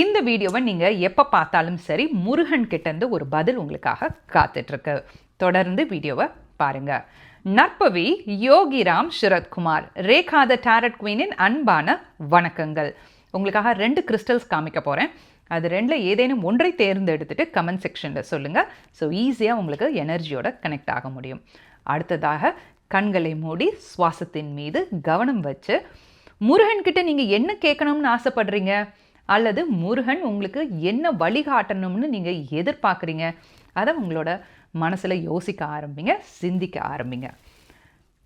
இந்த வீடியோவை நீங்கள் எப்போ பார்த்தாலும் சரி முருகன் கிட்டேருந்து ஒரு பதில் உங்களுக்காக காத்துட்ருக்கு. தொடர்ந்து வீடியோவை பாருங்கள். நற்பவி யோகிராம் சரத்குமார், ரேகா த டேரட் குவீனின் அன்பான வணக்கங்கள். உங்களுக்காக 2 கிறிஸ்டல்ஸ் காமிக்க போகிறேன். அது 2ல் ஏதேனும் ஒன்றை தேர்ந்தெடுத்துட்டு கமெண்ட் செக்ஷனில் சொல்லுங்கள். ஸோ ஈஸியாக உங்களுக்கு எனர்ஜியோட கனெக்ட் ஆக முடியும். அடுத்ததாக கண்களை மூடி சுவாசத்தின் மீது கவனம் வச்சு முருகன்கிட்ட நீங்கள் என்ன கேட்கணும்னு ஆசைப்படுறீங்க, அல்லது முருகன் உங்களுக்கு என்ன வழிகாட்டணும்னு நீங்கள் எதிர்பார்க்குறீங்க, அதை உங்களோட மனசில் யோசிக்க ஆரம்பிங்க, சிந்திக்க ஆரம்பிங்க.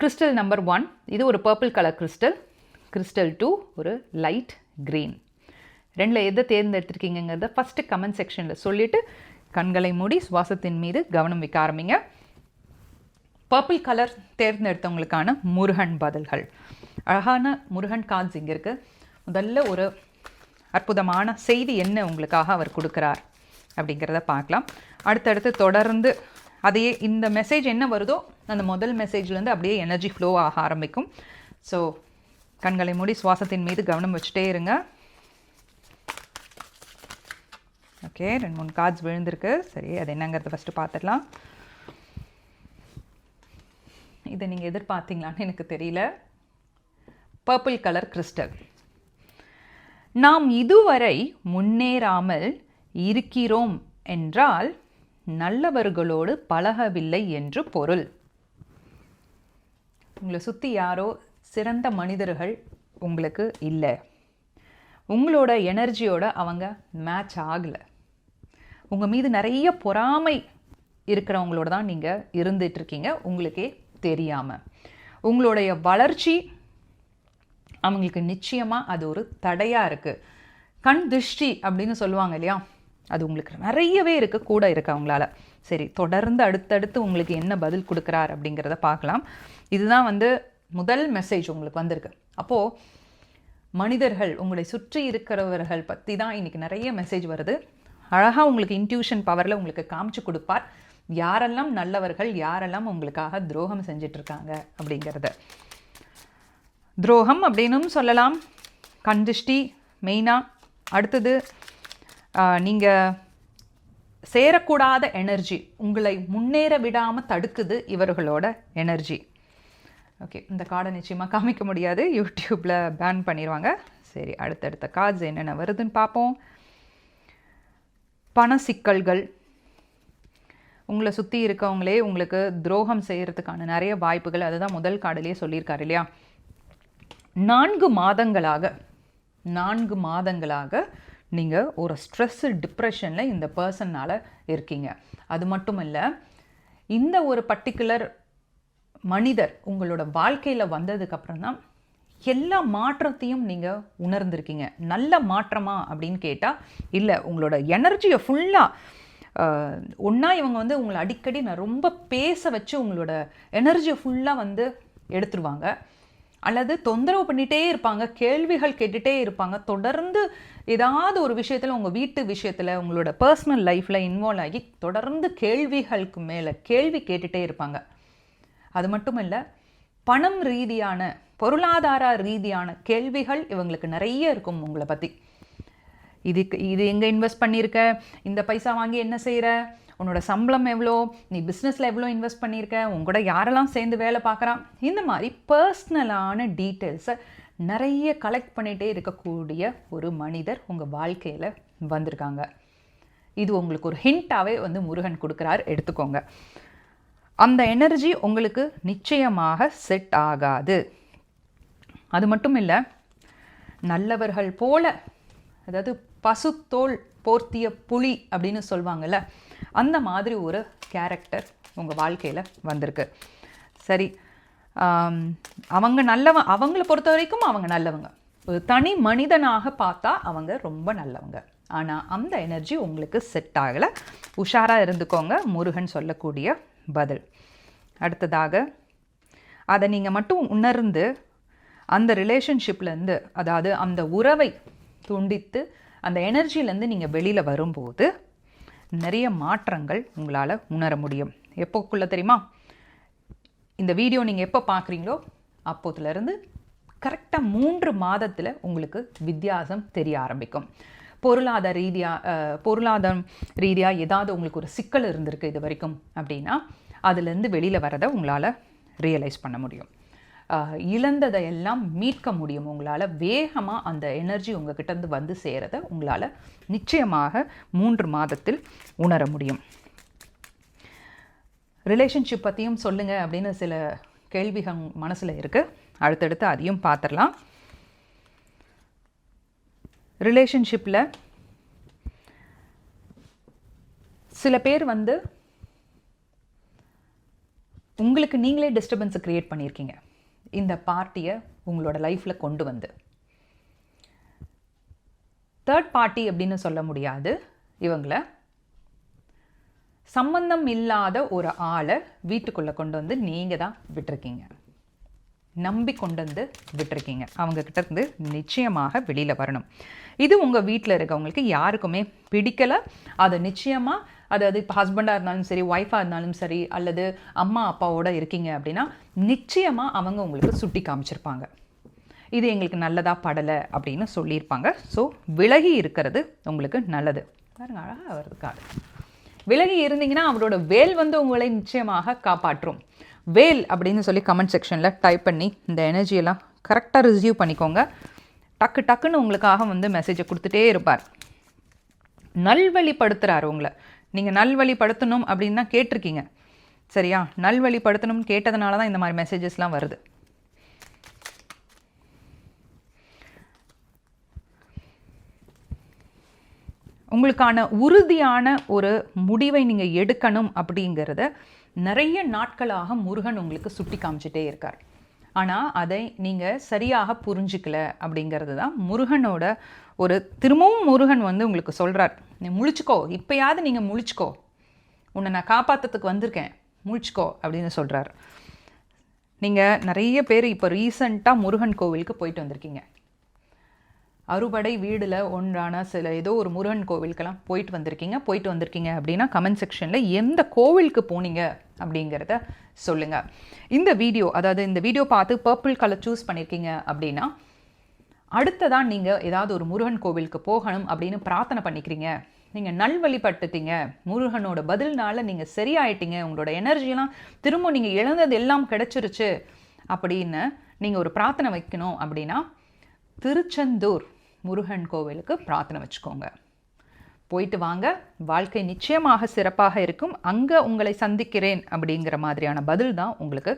கிறிஸ்டல் நம்பர் 1 இது ஒரு பர்பிள் கலர் கிறிஸ்டல். கிறிஸ்டல் 2 ஒரு லைட் க்ரீன். 2ல் எதை தேர்ந்தெடுத்திருக்கீங்கிறத ஃபஸ்ட்டு கமெண்ட் செக்ஷனில் சொல்லிவிட்டு கண்களை மூடி சுவாசத்தின் மீது கவனம் வைக்க ஆரம்பிங்க. பர்பிள் கலர் தேர்ந்தெடுத்தவங்களுக்கான முருகன் பதில்கள். அழகான முருகன் கார்ட்ஸ் இங்கே இருக்குது. முதல்ல ஒரு அற்புதமான செய்தி என்ன உங்களுக்காக அவர் கொடுக்குறார் அப்படிங்கிறத பார்க்கலாம். அடுத்தடுத்து தொடர்ந்து அதையே இந்த மெசேஜ் என்ன வருதோ அந்த முதல் மெசேஜ்லேருந்து அப்படியே எனர்ஜி ஃப்ளோ ஆக ஆரம்பிக்கும். ஸோ கண்களை மூடி சுவாசத்தின் மீது கவனம் வச்சுட்டே இருங்க. ஓகே, 2-3 கார்ட்ஸ் விழுந்திருக்கு. சரி, அது என்னங்கிறத ஃபஸ்ட்டு பார்த்துடலாம். இதை நீங்கள் எதிர்பார்த்தீங்களான்னு எனக்கு தெரியல. Purple colour crystal. நாம் இதுவரை முன்னேறாமல் இருக்கிறோம் என்றால் நல்லவர்களோடு பழகவில்லை என்று பொருள். உங்களை சுற்றி யாரோ சிறந்த மனிதர்கள் உங்களுக்கு இல்லை. உங்களோட எனர்ஜியோட அவங்க மேட்ச் ஆகலை. உங்கள் மீது நிறைய பொறாமை இருக்கிறவங்களோட தான் நீங்கள் இருந்துகிட்ருக்கீங்க, உங்களுக்கே தெரியாமல். உங்களுடைய வளர்ச்சி அவங்களுக்கு நிச்சயமாக அது ஒரு தடையாக இருக்குது. கண் திருஷ்டி அப்படின்னு சொல்லுவாங்க இல்லையா, அது உங்களுக்கு நிறையவே இருக்குது, கூட இருக்குது அவங்களால. சரி, தொடர்ந்து அடுத்தடுத்து உங்களுக்கு என்ன பதில் கொடுக்குறார் அப்படிங்கிறத பார்க்கலாம். இதுதான் முதல் மெசேஜ் உங்களுக்கு வந்திருக்கு. அப்போது மனிதர்கள், உங்களை சுற்றி இருக்கிறவர்கள் பற்றி தான் இன்றைக்கி நிறைய மெசேஜ் வருது. அழகாக உங்களுக்கு இன்ட்யூஷன் பவரில் உங்களுக்கு காமிச்சு கொடுப்பார் யாரெல்லாம் நல்லவர்கள், யாரெல்லாம் உங்களுக்காக துரோகம் செஞ்சிட்ருக்காங்க அப்படிங்கிறத. துரோகம் அப்படின்னும் சொல்லலாம், கண்திஷ்டி மெயினாக. அடுத்தது நீங்கள் சேரக்கூடாத எனர்ஜி, உங்களை முன்னேற விடாமல் தடுக்குது இவர்களோட எனர்ஜி. ஓகே, இந்த கார்டை நிச்சயமாக காமிக்க முடியாது, யூடியூப்பில் பேன் பண்ணிடுவாங்க. சரி, அடுத்தடுத்த கார்ட்ஸ் என்னென்ன வருதுன்னு பார்ப்போம். பண சிக்கல்கள். உங்களை சுற்றி இருக்கவங்களே உங்களுக்கு துரோகம் செய்கிறதுக்கான நிறைய வாய்ப்புகள். அதுதான் முதல் கார்டிலேயே சொல்லியிருக்காரு இல்லையா. 4 மாதங்களாக நீங்கள் ஒரு ஸ்ட்ரெஸ் டிப்ரெஷனில் இந்த பர்சன்னால் இருக்கீங்க. அது மட்டும் இல்லை, இந்த ஒரு பர்டிகுலர் மனிதர் உங்களோட வாழ்க்கையில் வந்ததுக்கப்புறம் தான் எல்லா மாற்றத்தையும் நீங்கள் உணர்ந்திருக்கீங்க. நல்ல மாற்றமா அப்படின்னு கேட்டால் இல்லை. உங்களோட எனர்ஜியை ஃபுல்லாக ஒன்றா இவங்க உங்களை அடிக்கடி நான் ரொம்ப பேச வச்சு உங்களோட எனர்ஜியை ஃபுல்லாக எடுத்துருவாங்க, அல்லது தொந்தரவு பண்ணிகிட்டே இருப்பாங்க, கேள்விகள் கேட்டுகிட்டே இருப்பாங்க. தொடர்ந்து ஏதாவது ஒரு விஷயத்தில், உங்கள் வீட்டு விஷயத்தில், உங்களோட பர்சனல் லைஃப்பில் இன்வால்வ் ஆகி தொடர்ந்து கேள்விகளுக்கு மேலே கேள்வி கேட்டுகிட்டே இருப்பாங்க. அது மட்டும் இல்லை, பணம் ரீதியான, பொருளாதார ரீதியான கேள்விகள் இவங்களுக்கு நிறைய இருக்கும் உங்களை பற்றி. இது எங்கே இன்வெஸ்ட் பண்ணியிருக்க, இந்த பைசா வாங்கி என்ன செய்கிற, உன்னோட சம்பளம் எவ்வளோ, நீ பிஸ்னஸில் எவ்வளோ இன்வெஸ்ட் பண்ணியிருக்க, உங்களோட யாரெல்லாம் சேர்ந்து வேலை பார்க்குறான், இந்த மாதிரி பர்சனலான டீட்டெயில்ஸை நிறைய கலெக்ட் பண்ணிகிட்டே இருக்கக்கூடிய ஒரு மனிதர் உங்கள் வாழ்க்கையில் வந்திருக்காங்க. இது உங்களுக்கு ஒரு ஹிண்ட்டாகவே முருகன் கொடுக்குறாரு, எடுத்துக்கோங்க. அந்த எனர்ஜி உங்களுக்கு நிச்சயமாக செட் ஆகாது. அது மட்டும் இல்லை, நல்லவர்கள் போல, அதாவது பசுத்தோல் போர்த்திய புலி அப்படின்னு சொல்லுவாங்கள்ல, அந்த மாதிரி ஒரு கேரக்டர் உங்கள் வாழ்க்கையில் வந்திருக்கு. சரி, அவங்கள பொறுத்த வரைக்கும் அவங்க நல்லவங்க. ஒரு தனி மனிதனாக பார்த்தா அவங்க ரொம்ப நல்லவங்க. ஆனால் அந்த எனர்ஜி உங்களுக்கு செட் ஆகலை. உஷாராக இருந்துக்கோங்க, முருகன் சொல்லக்கூடிய பதில். அடுத்ததாக அதை நீங்கள் மட்டும் உணர்ந்து அந்த ரிலேஷன்ஷிப்லேருந்து, அதாவது அந்த உறவை துண்டித்து அந்த எனர்ஜிலேருந்து நீங்கள் வெளியில் வரும்போது நிறைய மாற்றங்கள் உங்களால் உணர முடியும். எப்போக்குள்ளே தெரியுமா? இந்த வீடியோ நீங்கள் எப்போ பார்க்குறீங்களோ அப்போதுலேருந்து கரெக்டாக 3 மாதத்தில் உங்களுக்கு வித்தியாசம் தெரிய ஆரம்பிக்கும். பொருளாதாரம் ரீதியாக ஏதாவது உங்களுக்கு ஒரு சிக்கல் இருந்திருக்கு இது வரைக்கும் அப்படின்னா அதுலேருந்து வெளியில் வரதை உங்களால் ரியலைஸ் பண்ண முடியும். இழந்ததை எல்லாம் மீட்க முடியும். உங்களால் வேகமாக அந்த எனர்ஜி உங்ககிட்டேருந்து வந்து சேரதை உங்களால் நிச்சயமாக 3 மாதத்தில் உணர முடியும். ரிலேஷன்ஷிப் பற்றியும் சொல்லுங்கள் அப்படின்னு சில கேள்விகள் மனசில் இருக்குது. அடுத்தடுத்து அதையும் பார்த்துடலாம். ரிலேஷன்ஷிப்பில் சில பேர் வந்து உங்களுக்கு நீங்களே டிஸ்டர்பன்ஸை க்ரியேட் பண்ணியிருக்கீங்க இந்த பார்ட்டியை உங்களோட லைஃப்பில் கொண்டு வந்து. தேர்ட் பார்ட்டி அப்படின்னு சொல்ல முடியாது. இவங்களை சம்பந்தம் இல்லாத ஒரு ஆளை வீட்டுக்குள்ளே கொண்டு வந்து நீங்கள் தான் விட்டுருக்கீங்க, நம்பி கொண்டு வந்து விட்டுருக்கீங்க. அவங்கக்கிட்ட இருந்து நிச்சயமாக வெளியில் வரணும். இது உங்கள் வீட்டில் இருக்கவங்களுக்கு யாருக்குமே பிடிக்கலை. அதை நிச்சயமாக அதாவது இப்போ ஹஸ்பண்டாக இருந்தாலும் சரி, ஒய்ஃபாக இருந்தாலும் சரி, அல்லது அம்மா அப்பாவோடு இருக்கீங்க அப்படின்னா நிச்சயமாக அவங்க உங்களுக்கு சுட்டி காமிச்சிருப்பாங்க. இது எங்களுக்கு நல்லதாக படலை அப்படின்னு சொல்லியிருப்பாங்க. ஸோ விலகி இருக்கிறது உங்களுக்கு நல்லது. பாருங்க, அழகாக வருதுக்காக. விலகி இருந்தீங்கன்னா அவரோட வேல் வந்து உங்களை நிச்சயமாக காப்பாற்றும். வேல் அப்படின்னு சொல்லி கமெண்ட் செக்ஷனில் டைப் பண்ணி இந்த எனர்ஜியெல்லாம் கரெக்டாக ரிசீவ் பண்ணிக்கோங்க. டக்கு டக்குன்னு உங்களுக்காக வந்து மெசேஜை கொடுத்துட்டே இருப்பார். நல்வழிப்படுத்துகிறார் உங்களை. நீங்கள் நல்வழிப்படுத்தணும் அப்படின்னு தான் கேட்டிருக்கீங்க, சரியா? நல்வழிப்படுத்தணும்னு கேட்டதுனால தான் இந்த மாதிரி மெசேஜஸ்லாம் வருது. உங்களுக்கான உறுதியான ஒரு முடிவை நீங்கள் எடுக்கணும் அப்படிங்கிறத நிறைய நாட்களாக முருகன் உங்களுக்கு சுட்டி காமிச்சிட்டே இருக்கார். ஆனால் அதை நீங்கள் சரியாக புரிஞ்சிக்கல அப்படிங்கிறது தான் முருகனோட ஒரு திரும்பவும் முருகன் வந்து உங்களுக்கு சொல்கிறார். நீ முழிச்சுக்கோ, இப்போயாவது நீங்கள் முழிச்சுக்கோ, உன்னை நான் காப்பாற்றுறதுக்கு வந்திருக்கேன், முழிச்சுக்கோ அப்படின்னு சொல்கிறார். நீங்கள் நிறைய பேர் இப்போ ரீசண்டாக முருகன் கோவிலுக்கு போயிட்டு வந்திருக்கீங்க. அறுபடை வீடில் ஒன்றான சில ஏதோ ஒரு முருகன் கோவிலுக்கெல்லாம் போயிட்டு வந்திருக்கீங்க அப்படின்னா கமெண்ட் செக்ஷனில் எந்த கோவிலுக்கு போனீங்க அப்படிங்கிறத சொல்லுங்கள். இந்த வீடியோ பார்த்து பர்பிள் கலர் சூஸ் பண்ணியிருக்கீங்க அப்படின்னா அடுத்ததான் நீங்கள் ஏதாவது ஒரு முருகன் கோவிலுக்கு போகணும் அப்படின்னு பிரார்த்தனை பண்ணிக்கிறீங்க, நீங்கள் நல்வழிபட்டுட்டீங்க, முருகனோட பதில்னால நீங்கள் சரியாயிட்டீங்க, உங்களோட எனர்ஜியெல்லாம் திரும்ப நீங்கள் இழந்தது எல்லாம் கிடைச்சிருச்சு அப்படின்னு நீங்கள் ஒரு பிரார்த்தனை வைக்கணும் அப்படின்னா திருச்செந்தூர் முருகன் கோவிலுக்கு பிரார்த்தனை வச்சுக்கோங்க. போயிட்டு வாங்க, வாழ்க்கை நிச்சயமாக சிறப்பாக இருக்கும். அங்கே உங்களை சந்திக்கிறேன் அப்படிங்கிற மாதிரியான பதில் தான் உங்களுக்கு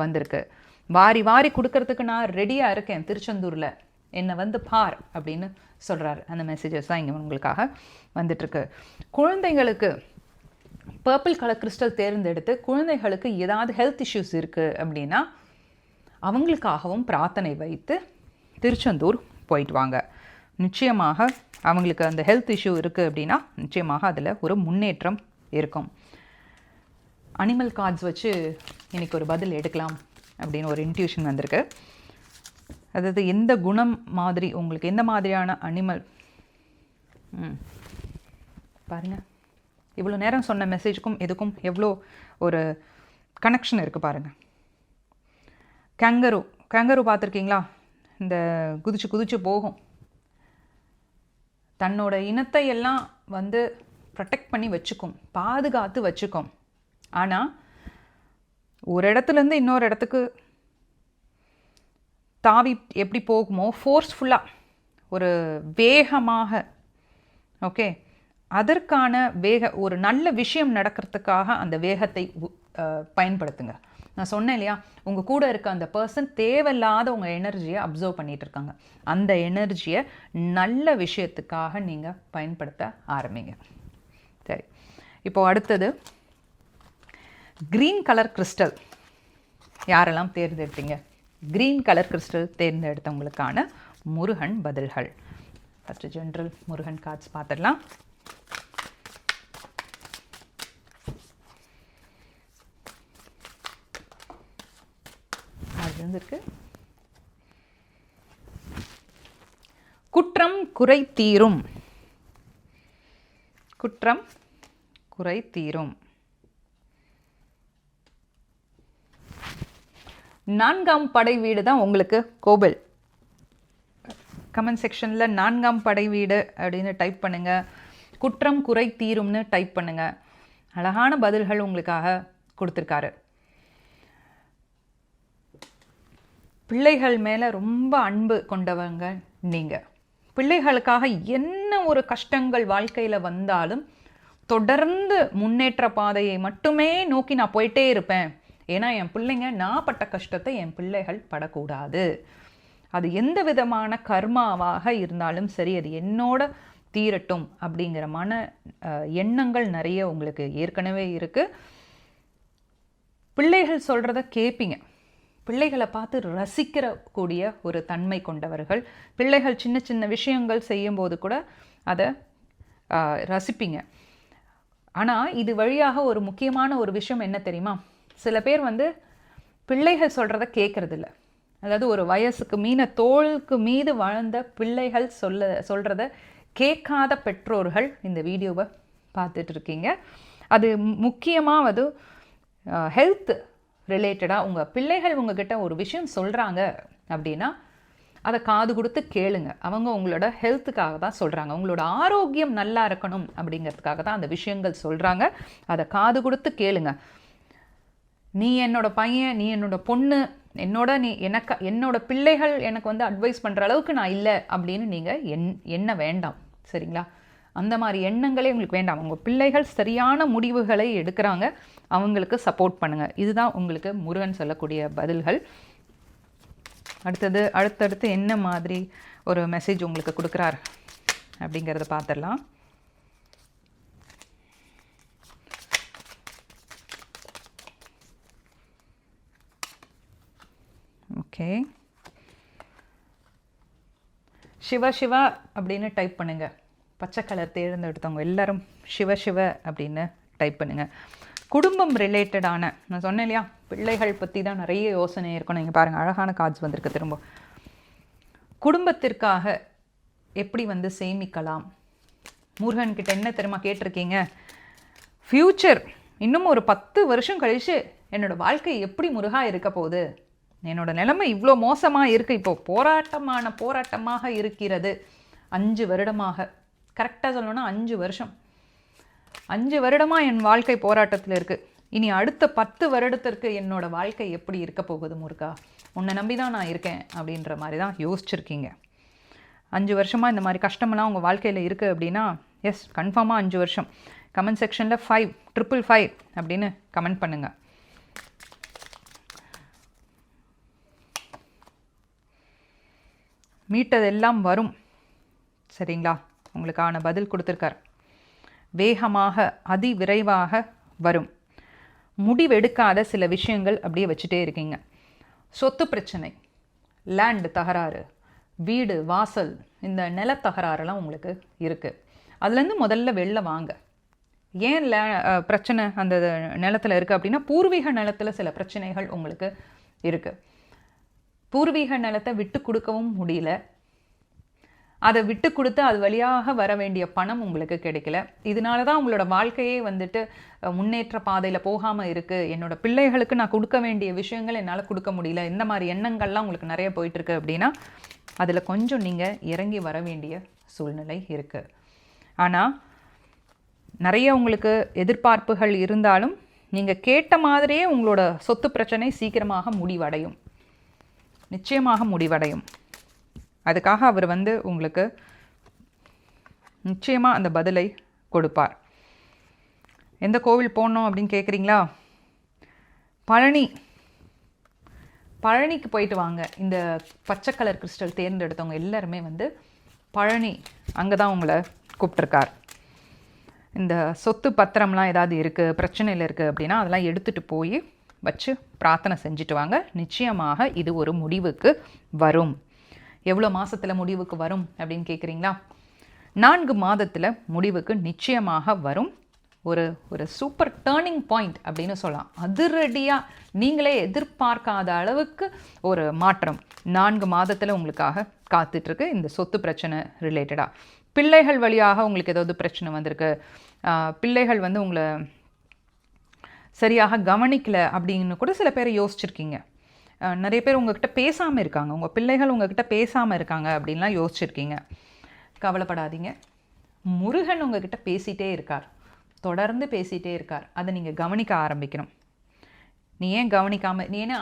வந்திருக்கு. வாரி வாரி கொடுக்கறதுக்கு நான் ரெடியாக இருக்கேன், திருச்செந்தூரில் என்னை வந்து பார் அப்படின்னு சொல்கிறார். அந்த மெசேஜஸ் தான் இங்கே உங்களுக்காக வந்துட்டுருக்கு. குழந்தைங்களுக்கு பர்பிள் கலர் கிறிஸ்டல் தேர்ந்தெடுத்து குழந்தைகளுக்கு ஏதாவது ஹெல்த் இஷ்யூஸ் இருக்குது அப்படின்னா அவங்களுக்காகவும் பிரார்த்தனை வைத்து திருச்செந்தூர் போயிட்டு வாங்க. நிச்சயமாக அவங்களுக்கு அந்த ஹெல்த் இஷ்யூ இருக்குது அப்படின்னா நிச்சயமாக அதில் ஒரு முன்னேற்றம் இருக்கும். அனிமல் கார்ட்ஸ் வச்சு இன்றைக்கி ஒரு பதில் எடுக்கலாம் அப்படின்னு ஒரு இன்ட்யூஷன் வந்திருக்கு. அதாவது எந்த குணம் மாதிரி உங்களுக்கு எந்த மாதிரியான அனிமல் பாருங்கள், இவ்வளோ நேரம் சொன்ன மெசேஜுக்கும் எதுக்கும் எவ்வளோ ஒரு கனெக்ஷன் இருக்குது பாருங்கள். கேங்கரு பார்த்துருக்கீங்களா? இந்த குதிச்சு போகும், தன்னோட இனத்தை எல்லாம் வந்து ப்ரொடெக்ட் பண்ணி வச்சுக்கும், பாதுகாத்து வச்சுக்கும். ஆனால் ஒரு இடத்துலேருந்து இன்னொரு இடத்துக்கு தாவி எப்படி போகுமோ ஃபோர்ஸ்ஃபுல்லாக ஒரு வேகமாக, ஓகே, அதற்கான ஒரு நல்ல விஷயம் நடக்கிறதுக்காக அந்த வேகத்தை பயன்படுத்துங்க. நான் சொன்னேன் இல்லையா, உங்கள் கூட இருக்க அந்த பர்சன் தேவையில்லாத உங்கள் எனர்ஜியை அப்சர்வ் பண்ணிகிட்டு இருக்காங்க. அந்த எனர்ஜியை நல்ல விஷயத்துக்காக நீங்கள் பயன்படுத்த ஆரம்பிங்க. சரி, இப்போது அடுத்தது க்ரீன் கலர் கிறிஸ்டல் யாரெல்லாம் தேர்ந்தெடுத்தீங்க? க்ரீன் கலர் கிறிஸ்டல் தேர்ந்தெடுத்தவங்களுக்கான முருகன் பதில்கள். ஃபஸ்ட்டு ஜென்ரல் முருகன் கார்ட்ஸ் பார்த்துடலாம். இருக்கு. குற்றம் குறை தீரும். குற்றம் குறை தீரும். 4ஆம் படை வீடு தான் உங்களுக்கு கோவில். கமெண்ட் செக்ஷனில் 4ஆம் படை வீடு அப்படின்னு டைப் பண்ணுங்கள். குற்றம் குறை தீரும்னு டைப் பண்ணுங்கள். அழகான பதில்கள் உங்களுக்காக கொடுத்துருக்காரு. பிள்ளைகள் மேலே ரொம்ப அன்பு கொண்டவங்க நீங்கள். பிள்ளைகளுக்காக என்ன ஒரு கஷ்டங்கள் வாழ்க்கையில் வந்தாலும் தொடர்ந்து முன்னேற்ற பாதையை மட்டுமே நோக்கி நான் போயிட்டே இருப்பேன். ஏன்னா என் பிள்ளைங்க நான் பட்ட கஷ்டத்தை என் பிள்ளைகள் படக்கூடாது. அது எந்த விதமான கர்மாவாக இருந்தாலும் சரி, அது என்னோட தீரட்டும் அப்படிங்கிற எண்ணங்கள் நிறைய உங்களுக்கு ஏற்கனவே இருக்குது. பிள்ளைகள் சொல்கிறத கேட்பீங்க. பிள்ளைகளை பார்த்து ரசிக்கிற கூடிய ஒரு தன்மை கொண்டவர்கள். பிள்ளைகள் சின்ன சின்ன விஷயங்கள் செய்யும்போது கூட அதை ரசிப்பீங்க. ஆனால் இது வழியாக ஒரு முக்கியமான ஒரு விஷயம் என்ன தெரியுமா? சில பேர் பிள்ளைகள் சொல்கிறத கேட்குறதில்ல. அதாவது ஒரு வயசுக்கு தோளுக்கு மீது வாழ்ந்த பிள்ளைகள் சொல்கிறத கேட்காத பெற்றோர்கள் இந்த வீடியோவை பார்த்துட்டு இருக்கீங்க. அது முக்கியமாக ஹெல்த் ரிலேட்டடாக உங்கள் பிள்ளைகள் உங்ககிட்ட ஒரு விஷயம் சொல்கிறாங்க அப்படின்னா அதை காது கொடுத்து கேளுங்க. அவங்க உங்களோட ஹெல்த்துக்காக தான் சொல்கிறாங்க, உங்களோட ஆரோக்கியம் நல்லா இருக்கணும் அப்படிங்கிறதுக்காக தான் அந்த விஷயங்கள் சொல்கிறாங்க. அதை காது கொடுத்து கேளுங்க. நீ என்னோட பையன், நீ என்னோட பொண்ணு, என்னோட பிள்ளைகள் எனக்கு அட்வைஸ் பண்ணுற அளவுக்கு நான் இல்லை அப்படின்னு நீங்கள் எண்ண வேண்டாம். சரிங்களா? அந்த மாதிரி எண்ணங்களே உங்களுக்கு வேண்டாம். உங்கள் பிள்ளைகள் சரியான முடிவுகளை எடுக்கிறாங்க, அவங்களுக்கு சப்போர்ட் பண்ணுங்கள். இதுதான் உங்களுக்கு முருகன் சொல்லக்கூடிய பதில்கள். அடுத்தடுத்து என்ன மாதிரி ஒரு மெசேஜ் உங்களுக்கு கொடுக்குறார் அப்படிங்கிறத பார்த்துடலாம். ஓகே, சிவா சிவா அப்படின்னு டைப் பண்ணுங்கள். பச்சை கலர் தேர்ந்தெடுத்தவங்க எல்லாரும் சிவ சிவ அப்படின்னு டைப் பண்ணுங்கள். குடும்பம் ரிலேட்டடான, நான் சொன்னேன் இல்லையா, பிள்ளைகள் பற்றி தான் நிறைய யோசனை இருக்கணும். நீங்கள் பாருங்கள், அழகான கார்ட்ஸ் வந்திருக்கு. திரும்ப குடும்பத்திற்காக எப்படி சேமிக்கலாம். முருகன்கிட்ட என்ன தெரியுமா கேட்டிருக்கீங்க? ஃப்யூச்சர் இன்னும் ஒரு 10 வருஷம் கழித்து என்னோடய வாழ்க்கை எப்படி முருகா இருக்க போகுது, என்னோட நிலைமை இவ்வளோ மோசமாக இருக்குது, இப்போ போராட்டமாக இருக்கிறது. 5 வருடமாக, கரெக்டாக சொல்லணும்னா 5 வருஷம், 5 வருடமாக என் வாழ்க்கை போராட்டத்தில் இருக்குது. இனி அடுத்த 10 வருடத்திற்கு என்னோடய வாழ்க்கை எப்படி இருக்க போகுது முருகா, உன்னை நம்பி தான் நான் இருக்கேன் அப்படின்ற மாதிரி தான் யோசிச்சுருக்கீங்க. 5 வருஷமாக இந்த மாதிரி கஷ்டமெல்லாம் உங்கள் வாழ்க்கையில் இருக்குது அப்படின்னா எஸ், கன்ஃபார்மாக 5 வருஷம். கமெண்ட் செக்ஷனில் 555 அப்படின்னு கமெண்ட் பண்ணுங்கள். மீட்டதெல்லாம் வரும். சரிங்களா? உங்களுக்கான பதில் கொடுத்துருக்கார். வேகமாக, அதிவிரைவாக வரும். முடிவெடுக்காத சில விஷயங்கள் அப்படியே வச்சுட்டே இருக்கீங்க. சொத்து பிரச்சனை, லேண்டு தகராறு, வீடு வாசல், இந்த நிலத்தகராறுலாம் உங்களுக்கு இருக்குது. அதுலேருந்து முதல்ல வெளில வாங்க. ஏன் பிரச்சனை அந்த நிலத்தில் இருக்குது அப்படின்னா, பூர்வீக நிலத்தில் சில பிரச்சனைகள் உங்களுக்கு இருக்குது. பூர்வீக நிலத்தை விட்டு கொடுக்கவும் முடியல. அதை விட்டு கொடுத்து அது வழியாக வர வேண்டிய பணம் உங்களுக்கு கிடைக்கல. இதனால தான் உங்களோட வாழ்க்கையே முன்னேற்ற பாதையில் போகாமல் இருக்குது. என்னோட பிள்ளைகளுக்கு நான் கொடுக்க வேண்டிய விஷயங்கள் என்னால் கொடுக்க முடியல. இந்த மாதிரி எண்ணங்கள்லாம் உங்களுக்கு நிறைய போயிட்டுருக்கு அப்படின்னா அதில் கொஞ்சம் நீங்கள் இறங்கி வர வேண்டிய சூழ்நிலை இருக்குது. ஆனால் நிறைய உங்களுக்கு எதிர்பார்ப்புகள் இருந்தாலும் நீங்கள் கேட்ட மாதிரியே உங்களோட சொத்து பிரச்சனை சீக்கிரமாக முடிவடையும், நிச்சயமாக முடிவடையும். அதுக்காக அவர் உங்களுக்கு நிச்சயமாக அந்த பதிலை கொடுப்பார். எந்த கோவில் போகணும் அப்படின்னு கேட்குறீங்களா? பழனிக்கு போயிட்டு வாங்க. இந்த பச்சை கலர் கிறிஸ்டல் தேர்ந்தெடுத்தவங்க எல்லாருமே பழனி அங்கே தான் உங்களை கூப்பிட்ருக்கார். இந்த சொத்து பத்திரம்லாம் ஏதாவது இருக்குது, பிரச்சனையில் இருக்குது அப்படின்னா அதெல்லாம் எடுத்துகிட்டு போய் வச்சு பிரார்த்தனை செஞ்சுட்டு வாங்க. நிச்சயமாக இது ஒரு முடிவுக்கு வரும். எவ்வளோ மாதத்தில் முடிவுக்கு வரும் அப்படின்னு கேட்குறீங்களா? 4 மாதத்தில் முடிவுக்கு நிச்சயமாக வரும். ஒரு சூப்பர் டேர்னிங் பாயிண்ட் அப்படின்னு சொல்லலாம். அதிரடியாக நீங்களே எதிர்பார்க்காத அளவுக்கு ஒரு மாற்றம் 4 மாதத்தில் உங்களுக்காக காத்துட்ருக்கு. இந்த சொத்து பிரச்சனை ரிலேட்டடாக பிள்ளைகள் வழியாக உங்களுக்கு ஏதாவது பிரச்சனை வந்திருக்கு, பிள்ளைகள் உங்களை சரியாக கவனிக்கலை அப்படின்னு கூட சில பேர் யோசிச்சுருக்கீங்க. நிறைய பேர் உங்ககிட்ட பேசாமல் இருக்காங்க, உங்கள் பிள்ளைகள் உங்ககிட்ட பேசாமல் இருக்காங்க அப்படின்லாம் யோசிச்சுருக்கீங்க. கவலைப்படாதீங்க. முருகன் உங்ககிட்ட பேசிகிட்டே இருக்கார், தொடர்ந்து பேசிகிட்டே இருக்கார். அதை நீங்கள் கவனிக்க ஆரம்பிக்கணும். நீ ஏன் கவனிக்காமல், நீ ஏன்னா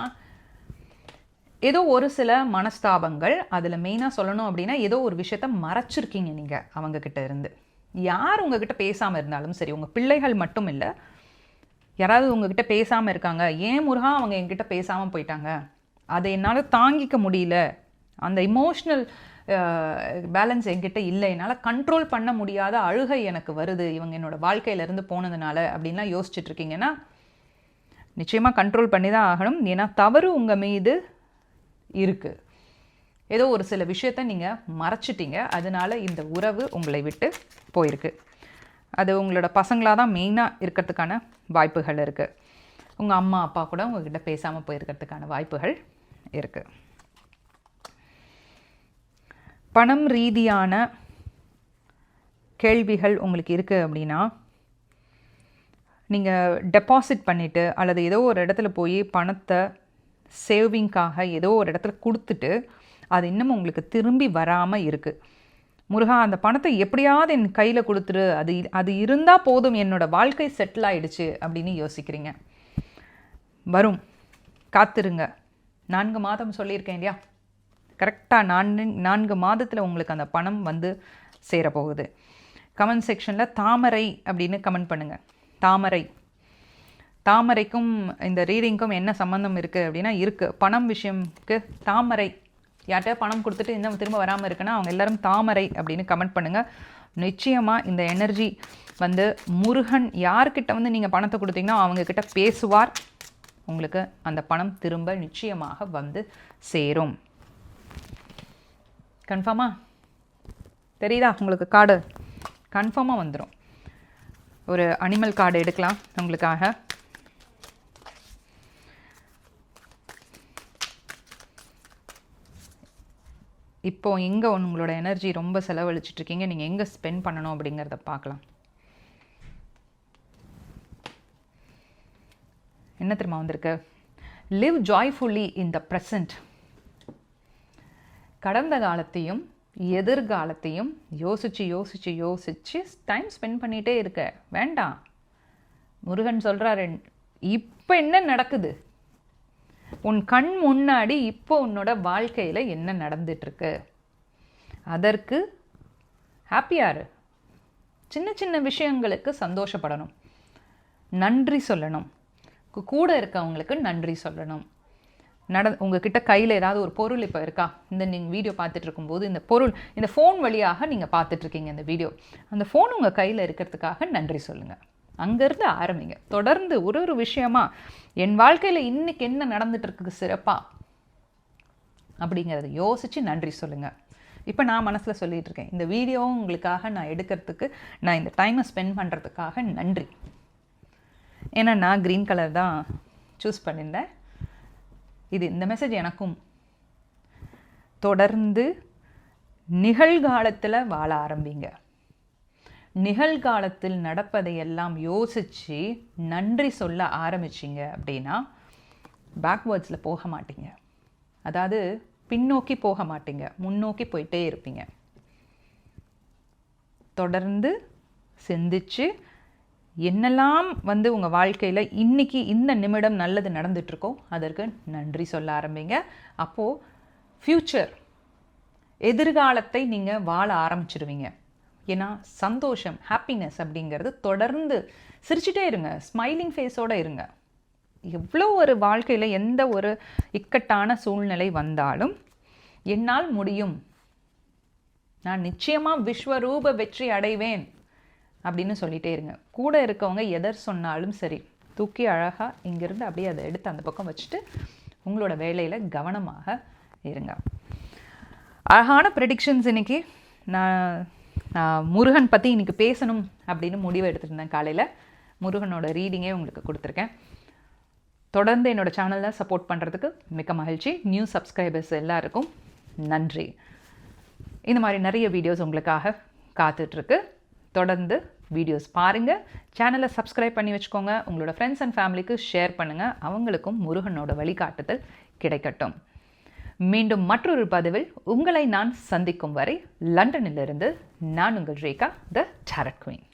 ஏதோ ஒரு சில மனஸ்தாபங்கள், அதில் மெயினாக சொல்லணும் அப்படின்னா ஏதோ ஒரு விஷயத்த மறைச்சிருக்கீங்க நீங்கள் அவங்கக்கிட்ட இருந்து. யார் உங்ககிட்ட பேசாமல் இருந்தாலும் சரி, உங்கள் பிள்ளைகள் மட்டும் இல்லை, யாராவது உங்ககிட்ட பேசாமல் இருக்காங்க, ஏன் முருகா அவங்க என்கிட்ட பேசாமல் போயிட்டாங்க, அதை என்னால் தாங்கிக்க முடியல, அந்த இமோஷ்னல் பேலன்ஸ் என்கிட்ட இல்லை, என்னால் கண்ட்ரோல் பண்ண முடியாத அழுகை எனக்கு வருது இவங்க என்னோடய வாழ்க்கையிலேருந்து போனதுனால அப்படின்லாம் யோசிச்சுட்ருக்கீங்கன்னா நிச்சயமாக கண்ட்ரோல் பண்ணி தான் ஆகணும். ஏன்னா தவறு உங்கள் மீது இருக்குது. ஏதோ ஒரு சில விஷயத்த நீங்கள் மறைச்சிட்டீங்க, அதனால இந்த உறவு உங்களை விட்டு போயிருக்கு. அது உங்களோட பசங்களாக தான் மெயினாக இருக்கிறதுக்கான வாய்ப்புகள் இருக்குது. உங்கள் அம்மா அப்பா கூட உங்கள்கிட்ட பேசாமல் போயிருக்கிறதுக்கான வாய்ப்புகள் இருக்குது. பணம் ரீதியான கேள்விகள் உங்களுக்கு இருக்குது அப்படின்னா, நீங்கள் டெபாசிட் பண்ணிவிட்டு அல்லது ஏதோ ஒரு இடத்துல போய் பணத்தை சேவிங்காக ஏதோ ஒரு இடத்துல கொடுத்துட்டு அது இன்னும் உங்களுக்கு திரும்பி வராமல் இருக்குது. முருகா அந்த பணத்தை எப்படியாவது என் கையில் கொடுத்துரு, அது இருந்தால் போதும், என்னோடய வாழ்க்கை செட்டில் ஆகிடுச்சு அப்படின்னு யோசிக்கிறீங்க. வரும், காத்திருங்க. 4 மாதம் சொல்லியிருக்கேன் இல்லையா, கரெக்டாக 4 மாதத்தில் உங்களுக்கு அந்த பணம் வந்து சேரப்போகுது. கமெண்ட் செக்ஷனில் தாமரை அப்படின்னு கமெண்ட் பண்ணுங்கள். தாமரைக்கும் இந்த ரீடிங்க்கும் என்ன சம்மந்தம் இருக்குது அப்படின்னா இருக்குது. பணம் விஷயம்க்கு தாமரை, யார்கிட்ட பணம் கொடுத்துட்டு இன்னும் திரும்ப வராமல் இருக்குன்னா அவங்க எல்லோரும் தாமரை அப்படின்னு கமெண்ட் பண்ணுங்கள். நிச்சயமாக இந்த எனர்ஜி வந்து முருகன் யார்கிட்ட வந்து நீங்கள் பணத்தை கொடுத்தீங்கன்னா அவங்கக்கிட்ட பேசுவார். உங்களுக்கு அந்த பணம் திரும்ப நிச்சயமாக வந்து சேரும். கன்ஃபார்மா தெரியுதா உங்களுக்கு? கார்டு கன்ஃபார்மாக வந்துடும். ஒரு அனிமல் கார்டு எடுக்கலாம் உங்களுக்காக. இப்போது எங்கே உங்களோட எனர்ஜி ரொம்ப செலவழிச்சிட்ருக்கீங்க, நீங்கள் எங்கே ஸ்பெண்ட் பண்ணணும் அப்படிங்கிறத பார்க்கலாம். என்ன தெரியுமா வந்திருக்கு? லிவ் ஜாய்ஃபுல்லி இன் த ப்ரெசண்ட். கடந்த காலத்தையும் எதிர்காலத்தையும் யோசித்து டைம் ஸ்பெண்ட் பண்ணிகிட்டே இருக்க வேண்டாம். முருகன் சொல்கிறாரு, இப்போ என்ன நடக்குது உன் கண் முன்னாடி, இப்போ உன்னோட வாழ்க்கையில் என்ன நடந்துட்டுருக்கு, அதற்கு ஹாப்பியாரு. சின்ன சின்ன விஷயங்களுக்கு சந்தோஷப்படணும், நன்றி சொல்லணும், கூட இருக்கவங்களுக்கு நன்றி சொல்லணும். உங்ககிட்ட கையில் ஏதாவது ஒரு பொருள் இப்போ இருக்கா, நீங்கள் வீடியோ பார்த்துட்டு இருக்கும்போது இந்த பொருள், இந்த ஃபோன் வழியாக நீங்கள் பார்த்துட்ருக்கீங்க இந்த வீடியோ, அந்த ஃபோன் உங்கள் கையில் இருக்கிறதுக்காக நன்றி சொல்லுங்கள். அங்கேருந்து ஆரம்பிங்க. தொடர்ந்து ஒரு விஷயமா என் வாழ்க்கையில் இன்றைக்கி என்ன நடந்துகிட்ருக்கு சிறப்பாக அப்படிங்கிறத யோசித்து நன்றி சொல்லுங்கள். இப்போ நான் மனசில் சொல்லிகிட்ருக்கேன், இந்த வீடியோவும் உங்களுக்காக நான் எடுக்கிறதுக்கு, நான் இந்த டைமை ஸ்பெண்ட் பண்ணுறதுக்காக நன்றி. ஏன்னா நான் க்ரீன் கலர் தான் சூஸ் பண்ணியிருந்தேன். இந்த மெசேஜ் எனக்கும். தொடர்ந்து நிகழ்காலத்தில் வாழ ஆரம்பிங்க. நிகழ்காலத்தில் நடப்பதையெல்லாம் யோசித்து நன்றி சொல்ல ஆரம்பிச்சிங்க அப்படின்னா பேக்வேர்ட்ஸில் போக மாட்டீங்க. அதாவது பின்னோக்கி போக மாட்டீங்க, முன்னோக்கி போயிட்டே இருப்பீங்க. தொடர்ந்து சிந்திச்சு என்னெல்லாம் வந்து உங்கள் வாழ்க்கையில் இன்றைக்கி இந்த நிமிடம் நல்லது நடந்துகிட்ருக்கோ அதற்கு நன்றி சொல்ல ஆரம்பிங்க. அப்போது ஃப்யூச்சர், எதிர்காலத்தை நீங்கள் வாழ ஆரம்பிச்சிடுவீங்க. ஏன்னா சந்தோஷம், ஹாப்பினஸ் அப்படிங்கிறது தொடர்ந்து சிரிச்சிட்டே இருங்க, ஸ்மைலிங் ஃபேஸோடு இருங்க. எவ்வளோ ஒரு வாழ்க்கையில் எந்த ஒரு இக்கட்டான சூழ்நிலை வந்தாலும் என்னால் முடியும், நான் நிச்சயமாக விஸ்வரூப வெற்றி அடைவேன் அப்படின்னு சொல்லிகிட்டே இருங்க. கூட இருக்கவங்க எதர் சொன்னாலும் சரி, தூக்கி அழகாக இங்கேருந்து அப்படியே அதை எடுத்து அந்த பக்கம் வச்சுட்டு உங்களோட வேலையில் கவனமாக இருங்க. அழகான ப்ரெடிக்ஷன்ஸ் இன்றைக்கி. நான் முருகன் பற்றி இன்றைக்கி பேசணும் அப்படின்னு முடிவு எடுத்துருந்தேன். காலையில் முருகனோட ரீடிங்கே உங்களுக்கு கொடுத்துருக்கேன். தொடர்ந்து என்னோடய சேனலில் சப்போர்ட் பண்ணுறதுக்கு மிக்க மகிழ்ச்சி. நியூ சப்ஸ்கிரைபர்ஸ் எல்லாருக்கும் நன்றி. இந்த மாதிரி நிறைய வீடியோஸ் உங்களுக்காக காத்துட்ருக்கு. தொடர்ந்து வீடியோஸ் பாருங்கள், சேனலை சப்ஸ்கிரைப் பண்ணி வச்சுக்கோங்க, உங்களோட ஃப்ரெண்ட்ஸ் அண்ட் ஃபேமிலிக்கு ஷேர் பண்ணுங்கள். அவங்களுக்கும் முருகனோட வழிகாட்டுதல் கிடைக்கட்டும். மீண்டும் மற்றொரு பதிவில் உங்களை நான் சந்திக்கும் வரை லண்டனிலிருந்து நான் உங்கள் ரேகா த டாரட் குயின்.